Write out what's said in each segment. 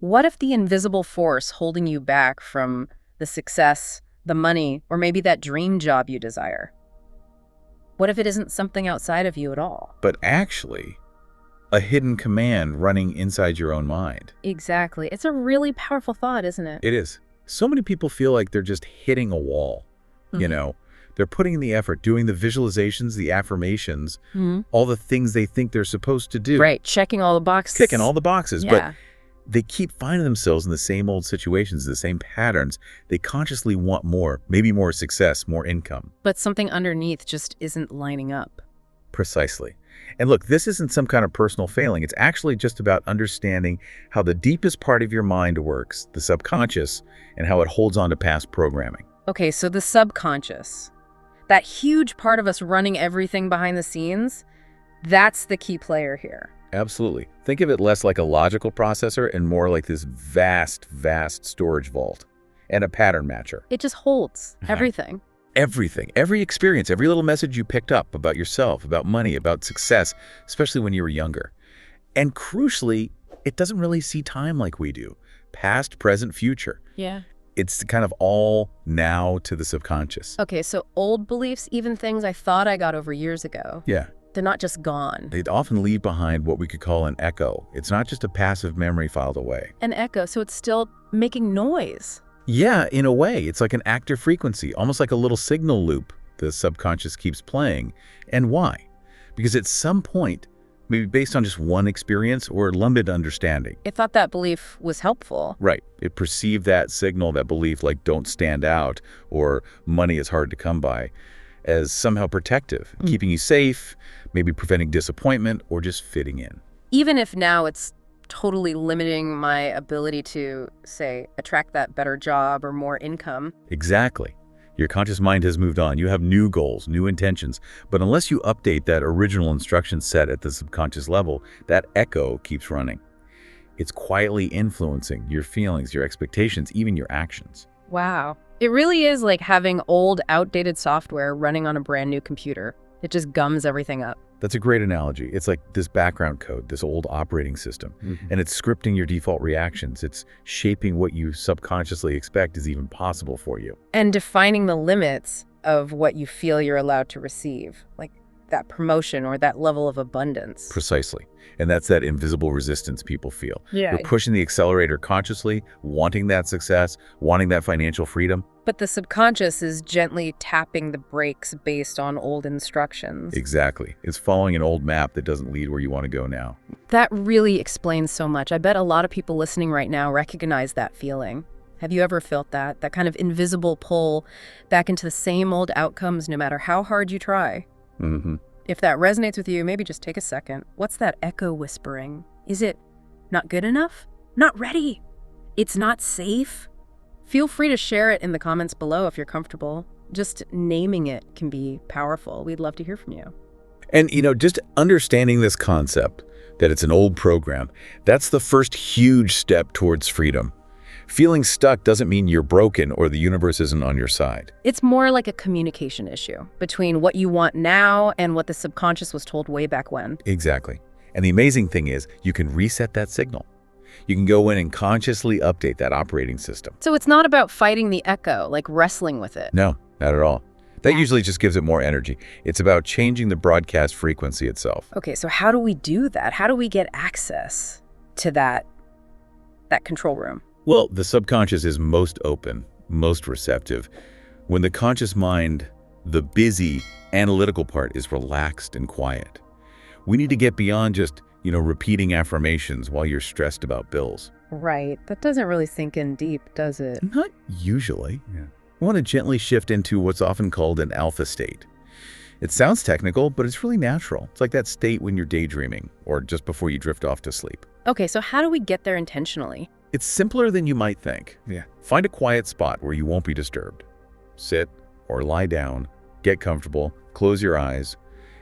What if the invisible force holding you back from the success, the money, or maybe that dream job you desire? What if it isn't something outside of you at all? But actually, a hidden command running inside your own mind. Exactly. It's a really powerful thought, isn't it? It is. So many people feel like they're just hitting a wall. They're putting in the effort, doing the visualizations, the affirmations, all the things they think they're supposed to do. Right. Checking all the boxes. Ticking all the boxes. Yeah. But they keep finding themselves in the same old situations, the same patterns. They consciously want more, maybe more success, more income. But something underneath just isn't lining up. Precisely. And look, this isn't some kind of personal failing. It's actually just about understanding how the deepest part of your mind works, the subconscious, and how it holds on to past programming. Okay, so the subconscious, that huge part of us running everything behind the scenes, that's the key player here. Absolutely. Think of it less like a logical processor and more like this vast, vast storage vault and a pattern matcher. It just holds everything. Everything, every experience, every little message you picked up about yourself, about money, about success, especially when you were younger. And crucially, it doesn't really see time like we do. Past, present, future. Yeah. It's kind of all now to the subconscious. Okay, so old beliefs, even things I thought I got over years ago. Yeah. They're not just gone. They often leave behind what we could call an echo. It's not just a passive memory filed away. An echo, so it's still making noise. Yeah, in a way. It's like an active frequency, almost like a little signal loop the subconscious keeps playing. And why? Because at some point, maybe based on just one experience or limited understanding. It thought that belief was helpful. Right. It perceived that signal, that belief, like don't stand out or money is hard to come by, as somehow protective, keeping you safe, maybe preventing disappointment or just fitting in. Even if now it's totally limiting my ability to, say, attract that better job or more income. Exactly. Your conscious mind has moved on. You have new goals, new intentions. But unless you update that original instruction set at the subconscious level, that echo keeps running. It's quietly influencing your feelings, your expectations, even your actions. Wow. It really is like having old, outdated software running on a brand new computer. It just gums everything up. That's a great analogy. It's like this background code, this old operating system, and it's scripting your default reactions. It's shaping what you subconsciously expect is even possible for you. And defining the limits of what you feel you're allowed to receive, like that promotion or that level of abundance. Precisely. And that's that invisible resistance people feel. Yeah. You're pushing the accelerator consciously, wanting that success, wanting that financial freedom. But the subconscious is gently tapping the brakes based on old instructions. Exactly. It's following an old map that doesn't lead where you want to go now. That really explains so much. I bet a lot of people listening right now recognize that feeling. Have you ever felt that? That kind of invisible pull back into the same old outcomes no matter how hard you try? If that resonates with you, maybe just take a second. What's that echo whispering? Is it not good enough? Not ready? It's not safe? Feel free to share it in the comments below if you're comfortable. Just naming it can be powerful. We'd love to hear from you. And, just understanding this concept, that it's an old program, that's the first huge step towards freedom. Feeling stuck doesn't mean you're broken or the universe isn't on your side. It's more like a communication issue between what you want now and what the subconscious was told way back when. Exactly. And the amazing thing is, you can reset that signal. You can go in and consciously update that operating system. So it's not about fighting the echo, like wrestling with it. No, not at all. That usually just gives it more energy. It's about changing the broadcast frequency itself. Okay, so how do we do that? How do we get access to that control room? Well, the subconscious is most open, most receptive. When the conscious mind, the busy, analytical part, is relaxed and quiet. We need to get beyond just, repeating affirmations while you're stressed about bills. Right. That doesn't really sink in deep, does it? Not usually. We want to gently shift into what's often called an alpha state. It sounds technical, but it's really natural. It's like that state when you're daydreaming or just before you drift off to sleep. Okay, so how do we get there intentionally? It's simpler than you might think. Find a quiet spot where you won't be disturbed. Sit or lie down, get comfortable, close your eyes,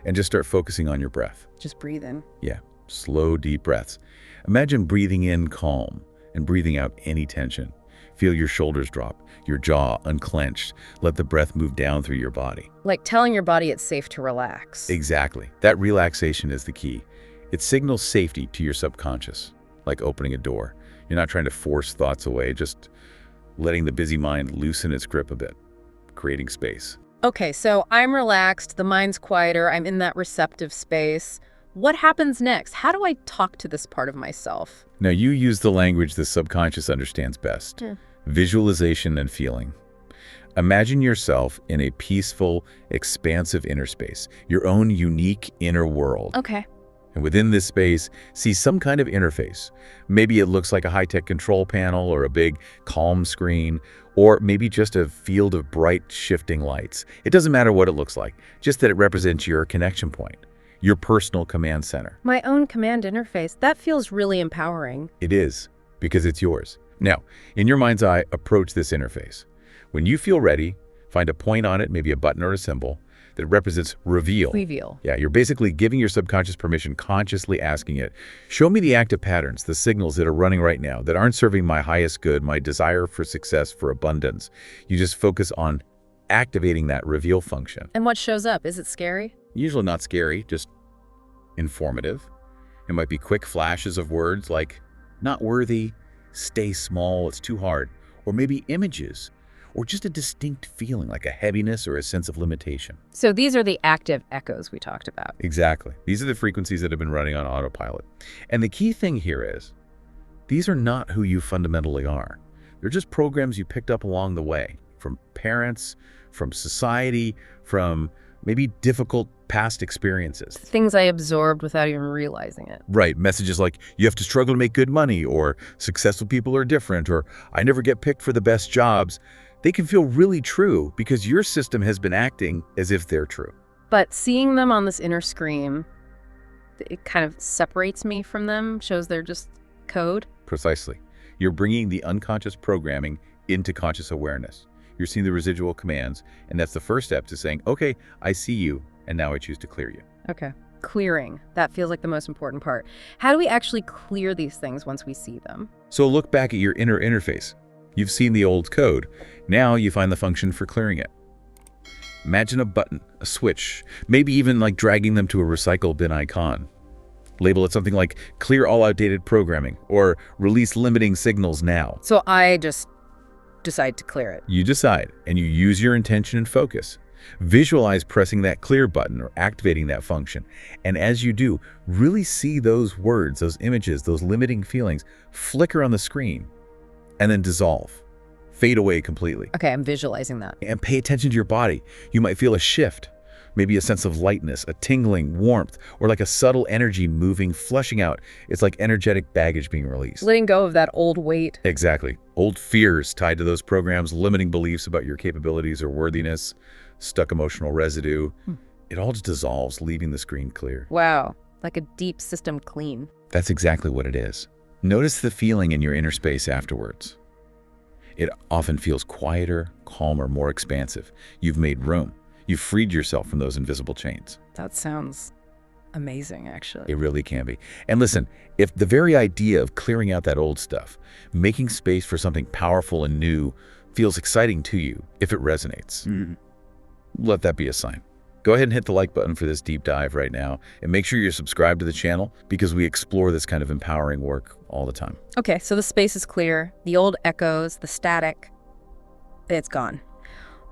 and just start focusing on your breath. Just breathe in. Yeah, slow, deep breaths. Imagine breathing in calm and breathing out any tension. Feel your shoulders drop, your jaw unclenched. Let the breath move down through your body. Like telling your body it's safe to relax. Exactly. That relaxation is the key. It signals safety to your subconscious, like opening a door. You're not trying to force thoughts away, just letting the busy mind loosen its grip a bit, creating space. Okay, so I'm relaxed, the mind's quieter, I'm in that receptive space. What happens next? How do I talk to this part of myself? Now, you use the language the subconscious understands best. Visualization and feeling. Imagine yourself in a peaceful, expansive inner space, your own unique inner world. Okay. And within this space, see some kind of interface. Maybe it looks like a high-tech control panel or a big, calm screen, or maybe just a field of bright, shifting lights. It doesn't matter what it looks like, just that it represents your connection point, your personal command center. My own command interface, that feels really empowering. It is, because it's yours. Now, in your mind's eye, approach this interface. When you feel ready, find a point on it, maybe a button or a symbol, that represents reveal. Reveal. Yeah, you're basically giving your subconscious permission, consciously asking it, show me the active patterns, the signals that are running right now that aren't serving my highest good, my desire for success, for abundance. You just focus on activating that reveal function. And what shows up? Is it scary? Usually not scary, just informative. It might be quick flashes of words like, not worthy, stay small, it's too hard. Or maybe images, or just a distinct feeling like a heaviness or a sense of limitation. So these are the active echoes we talked about. Exactly. These are the frequencies that have been running on autopilot. And the key thing here is, these are not who you fundamentally are. They're just programs you picked up along the way, from parents, from society, from maybe difficult past experiences. Things I absorbed without even realizing it. Right. Messages like, you have to struggle to make good money, or successful people are different, or I never get picked for the best jobs. They can feel really true because your system has been acting as if they're true. But seeing them on this inner screen, it kind of separates me from them, shows they're just code. Precisely. You're bringing the unconscious programming into conscious awareness. You're seeing the residual commands, and that's the first step to saying, okay, I see you, and now I choose to clear you. Okay. Clearing. That feels like the most important part. How do we actually clear these things once we see them? So look back at your inner interface. You've seen the old code. Now you find the function for clearing it. Imagine a button, a switch, maybe even like dragging them to a recycle bin icon. Label it something like clear all outdated programming or release limiting signals now. So I just decide to clear it. You decide, and you use your intention and focus. Visualize pressing that clear button or activating that function. And as you do, really see those words, those images, those limiting feelings flicker on the screen and then dissolve, fade away completely. Okay, I'm visualizing that. And pay attention to your body. You might feel a shift, maybe a sense of lightness, a tingling, warmth, or like a subtle energy moving, flushing out. It's like energetic baggage being released. Letting go of that old weight. Exactly. Old fears tied to those programs, limiting beliefs about your capabilities or worthiness, stuck emotional residue. It all just dissolves, leaving the screen clear. Wow, like a deep system clean. That's exactly what it is. Notice the feeling in your inner space afterwards. It often feels quieter, calmer, more expansive. You've made room. You've freed yourself from those invisible chains. That sounds amazing, actually. It really can be. And listen, if the very idea of clearing out that old stuff, making space for something powerful and new feels exciting to you, if it resonates, let that be a sign. Go ahead and hit the like button for this deep dive right now, and make sure you're subscribed to the channel because we explore this kind of empowering work all the time. Okay, so the space is clear. The old echoes, the static, it's gone.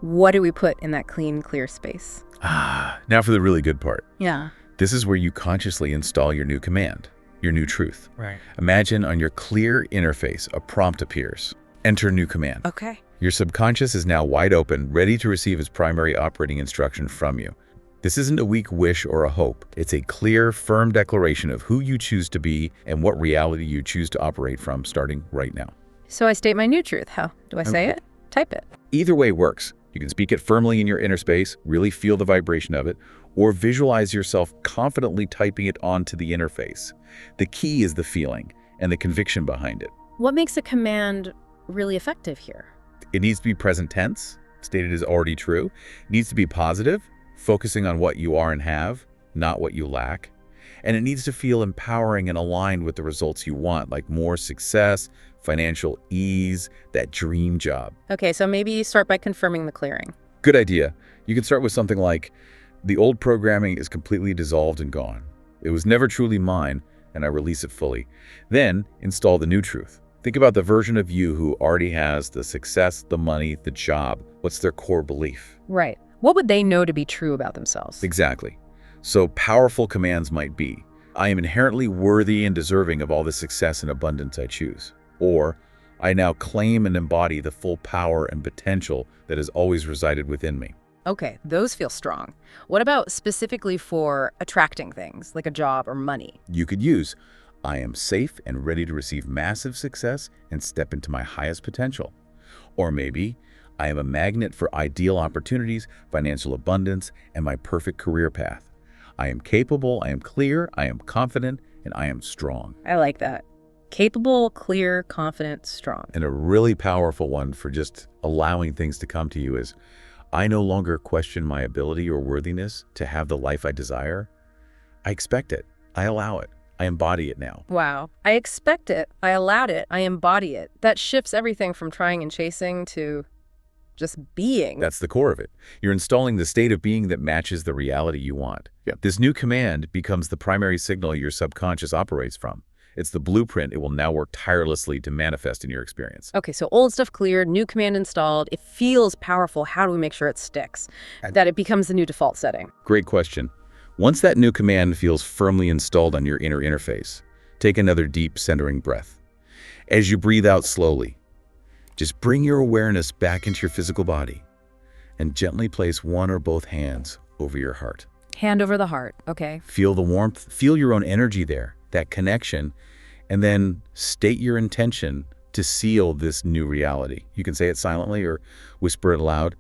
What do we put in that clean, clear space? Now for the really good part. Yeah. This is where you consciously install your new command, your new truth. Right. Imagine on your clear interface, a prompt appears. Enter new command. Okay. Your subconscious is now wide open, ready to receive its primary operating instruction from you. This isn't a weak wish or a hope. It's a clear, firm declaration of who you choose to be and what reality you choose to operate from starting right now. So I state my new truth. How? Do I say it? Type it. Either way works. You can speak it firmly in your inner space, really feel the vibration of it, or visualize yourself confidently typing it onto the interface. The key is the feeling and the conviction behind it. What makes a command really effective here? It needs to be present tense, stated as already true. It needs to be positive, focusing on what you are and have, not what you lack. And it needs to feel empowering and aligned with the results you want, like more success, financial ease, that dream job. Okay, so maybe start by confirming the clearing. Good idea. You can start with something like, the old programming is completely dissolved and gone. It was never truly mine, and I release it fully. Then install the new truth. Think about the version of you who already has the success, the money, the job. What's their core belief? Right. What would they know to be true about themselves? Exactly. So powerful commands might be, I am inherently worthy and deserving of all the success and abundance I choose. Or, I now claim and embody the full power and potential that has always resided within me. Okay, those feel strong. What about specifically for attracting things, like a job or money? You could use, I am safe and ready to receive massive success and step into my highest potential. Or maybe, I am a magnet for ideal opportunities, financial abundance, and my perfect career path. I am capable, I am clear, I am confident, and I am strong. I like that. Capable, clear, confident, strong. And a really powerful one for just allowing things to come to you is, I no longer question my ability or worthiness to have the life I desire. I expect it. I allow it. I embody it now. Wow. I expect it. I allowed it. I embody it. That shifts everything from trying and chasing to just being. That's the core of it. You're installing the state of being that matches the reality you want. This new command becomes the primary signal your subconscious operates from. It's the blueprint it will now work tirelessly to manifest in your experience. Okay, so old stuff cleared, new command installed. It feels powerful. How do we make sure it sticks? That it becomes the new default setting? Great question. Once that new command feels firmly installed on your inner interface, take another deep, centering breath. As you breathe out slowly, just bring your awareness back into your physical body and gently place one or both hands over your heart. Hand over the heart, okay. Feel the warmth, feel your own energy there, that connection, and then state your intention to seal this new reality. You can say it silently or whisper it aloud.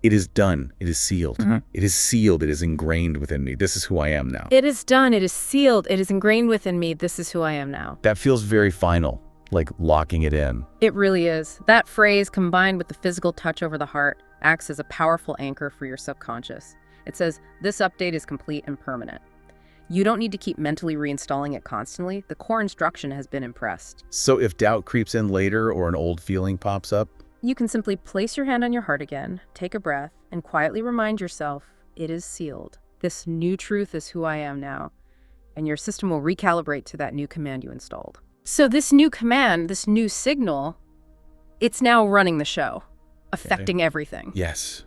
It is done. It is sealed. It is sealed. It is ingrained within me. This is who I am now. It is done. It is sealed. It is ingrained within me. This is who I am now. That feels very final, like locking it in. It really is. That phrase, combined with the physical touch over the heart, acts as a powerful anchor for your subconscious. It says, this update is complete and permanent. You don't need to keep mentally reinstalling it constantly. The core instruction has been impressed. So if doubt creeps in later or an old feeling pops up, you can simply place your hand on your heart again, take a breath, and quietly remind yourself, it is sealed. This new truth is who I am now. And your system will recalibrate to that new command you installed. So this new command, this new signal, it's now running the show, affecting everything. Yes.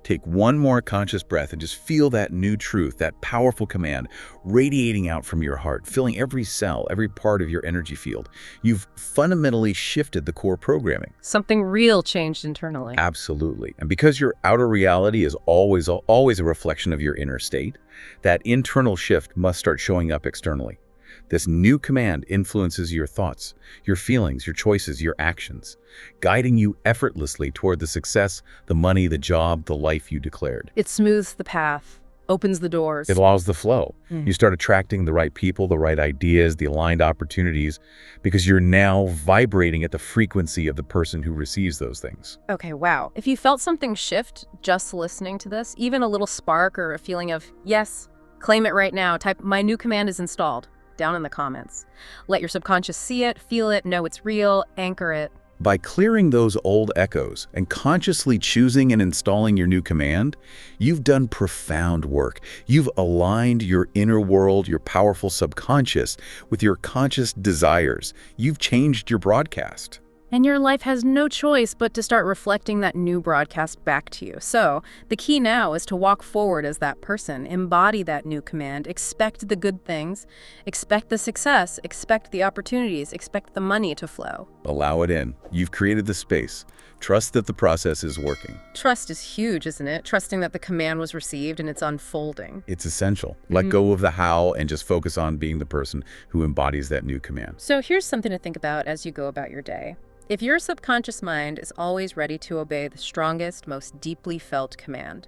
Take one more conscious breath and just feel that new truth, that powerful command radiating out from your heart, filling every cell, every part of your energy field. You've fundamentally shifted the core programming. Something real changed internally. Absolutely. And because your outer reality is always a reflection of your inner state, that internal shift must start showing up externally. This new command influences your thoughts, your feelings, your choices, your actions, guiding you effortlessly toward the success, the money, the job, the life you declared. It smooths the path, opens the doors. It allows the flow. You start attracting the right people, the right ideas, the aligned opportunities, because you're now vibrating at the frequency of the person who receives those things. Okay, wow. If you felt something shift just listening to this, even a little spark or a feeling of, yes, claim it right now, type, my new command is installed, down in the comments. Let your subconscious see it, feel it, know it's real, anchor it. By clearing those old echoes and consciously choosing and installing your new command, you've done profound work. You've aligned your inner world, your powerful subconscious, with your conscious desires. You've changed your broadcast. And your life has no choice but to start reflecting that new broadcast back to you. So the key now is to walk forward as that person, embody that new command, expect the good things, expect the success, expect the opportunities, expect the money to flow. Allow it in. You've created the space. Trust that the process is working. Trust is huge, isn't it? Trusting that the command was received and it's unfolding. It's essential. Let go of the how and just focus on being the person who embodies that new command. So here's something to think about as you go about your day. If your subconscious mind is always ready to obey the strongest, most deeply felt command,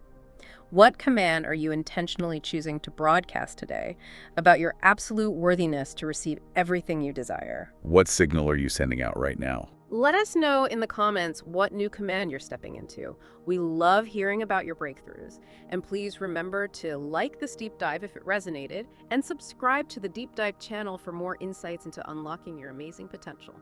what command are you intentionally choosing to broadcast today about your absolute worthiness to receive everything you desire? What signal are you sending out right now? Let us know in the comments what new command you're stepping into. We love hearing about your breakthroughs. And please remember to like this deep dive if it resonated, and subscribe to the Deep Dive channel for more insights into unlocking your amazing potential.